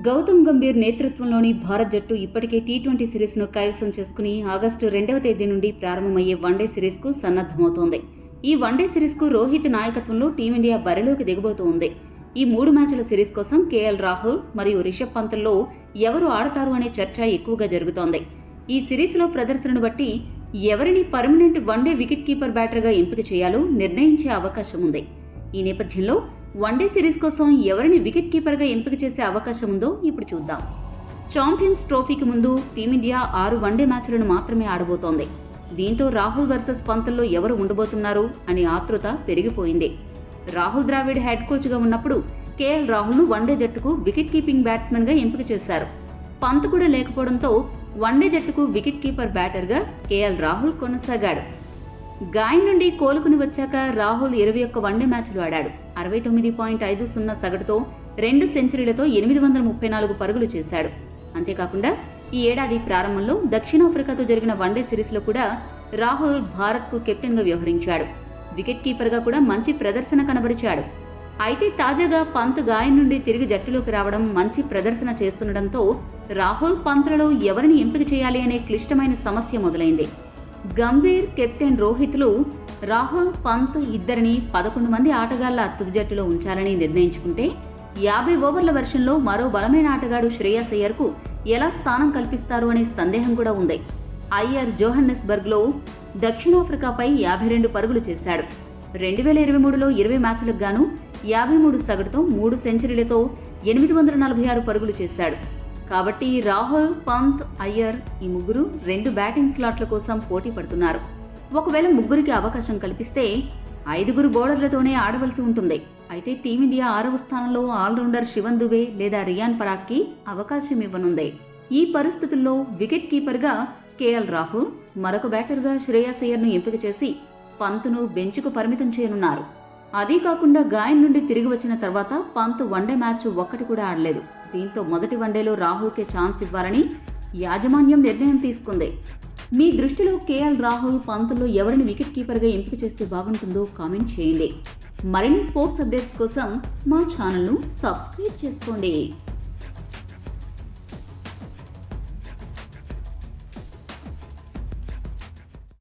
గౌతమ్ గంభీర్ నేతృత్వంలోని భారత్ జట్టు ఇప్పటికే టీ20 సిరీస్ను కైవసం చేసుకుని ఆగస్టు 2వ తేదీ నుండి ప్రారంభమయ్యే వన్డే సిరీస్కు సన్నద్ధమవుతోంది. ఈ వన్డే సిరీస్కు రోహిత్ నాయకత్వంలో టీమిండియా బరిలోకి దిగబోతోంది. ఈ 3 మ్యాచ్ల సిరీస్ కోసం కేఎల్ రాహుల్ మరియు రిషబ్ పంత్లో ఎవరు ఆడతారు అనే చర్చ ఎక్కువగా జరుగుతోంది. ఈ సిరీస్లో ప్రదర్శనను బట్టి ఎవరిని పర్మనెంట్ వన్డే వికెట్ కీపర్ బ్యాటర్గా ఎంపిక చేయాలో నిర్ణయించే అవకాశం ఉంది. ఈ నేపథ్యంలో వన్డే సిరీస్ కోసం ఎవరిని వికెట్ కీపర్గా ఎంపిక చేసే అవకాశం ఉందో ఇప్పుడు చూద్దాం. ఛాంపియన్స్ ట్రోఫీకి ముందు టీమిండియా 6 వన్డే మ్యాచ్లను మాత్రమే ఆడబోతోంది. దీంతో రాహుల్ వర్సెస్ పంత్లో ఎవరు ఉండబోతున్నారు అనే ఆతృత పెరిగిపోయింది. రాహుల్ ద్రావిడ్ హెడ్ కోచ్గా ఉన్నప్పుడు కేఎల్ రాహుల్ను వన్డే జట్టుకు వికెట్ కీపింగ్ బ్యాట్స్మెన్గా ఎంపిక చేశారు. పంత్ కూడా లేకపోవడంతో వన్డే జట్టుకు వికెట్ కీపర్ బ్యాటర్గా కేఎల్ రాహుల్ కొనసాగాడు. గాయం నుండి కోలుకుని వచ్చాక రాహుల్ 21 వన్డే మ్యాచ్లు ఆడాడు. 69.50 సగటుతో 2 సెంచరీలతో 834 పరుగులు చేశాడు. అంతేకాకుండా ఈ ఏడాది ప్రారంభంలో దక్షిణాఫ్రికాతో జరిగిన వన్డే సిరీస్లో కూడా రాహుల్ భారత్కు కెప్టెన్గా వ్యవహరించాడు. వికెట్ కీపర్గా కూడా మంచి ప్రదర్శన కనబరిచాడు. అయితే తాజాగా పంత్ గాయం నుండి తిరిగి జట్టులోకి రావడం, మంచి ప్రదర్శన చేస్తుండటంతో రాహుల్ పంత్లలో ఎవరిని ఎంపిక చేయాలి అనే క్లిష్టమైన సమస్య మొదలైంది. గంభీర్, కెప్టెన్ రోహిత్లు రాహుల్, పంత్ ఇద్దరిని 11 మంది ఆటగాళ్ల తుది జట్టులో ఉంచాలని నిర్ణయించుకుంటే 50 ఓవర్ల వెర్షన్లో మరో బలమైన ఆటగాడు శ్రేయస్ అయ్యర్కు ఎలా స్థానం కల్పిస్తారు అనే సందేహం కూడా ఉంది. అయ్యర్ జోహన్నెస్బర్గ్లో దక్షిణాఫ్రికాపై 52 పరుగులు చేశాడు. 2023లో 20 మ్యాచ్లకు గాను 53 సగటుతో 3 సెంచరీలతో 846 పరుగులు చేశాడు. కాబట్టి రాహుల్, పంత్, అయ్యర్ ఈ ముగ్గురు 2 బ్యాటింగ్ స్లాట్ల కోసం పోటీ పడుతున్నారు. ఒకవేళ ముగ్గురికి అవకాశం కల్పిస్తే 5 బౌలర్లతోనే ఆడవలసి ఉంటుంది. అయితే టీమిండియా 6వ స్థానంలో ఆల్రౌండర్ శివన్ దుబే లేదా రియాన్ పరాగ్కి అవకాశం ఇవ్వనుంది. ఈ పరిస్థితుల్లో వికెట్ కీపర్గా కేఎల్ రాహుల్, మరొక బ్యాటర్గా శ్రేయస్ అయ్యర్ను ఎంపిక చేసి పంత్ను బెంచ్కు పరిమితం చేయనున్నారు. అదీ కాకుండా గాయం నుండి తిరిగి వచ్చిన తర్వాత పంత్ వన్డే మ్యాచ్ ఒక్కటి కూడా ఆడలేదు. దీంతో మొదటి వన్డేలో రాహుల్కే ఛాన్స్ ఇవ్వాలని యాజమాన్యం నిర్ణయం తీసుకుంది. మీ దృష్టిలో కేఎల్ రాహుల్, పంత్లో ఎవరిని వికెట్ కీపర్గా ఎంపిక చేస్తే బాగుంటుందో కామెంట్ చేయండి. మరిన్ని స్పోర్ట్స్ అప్డేట్స్ కోసం మా ఛానల్ను సబ్స్క్రైబ్ చేసుకోండి.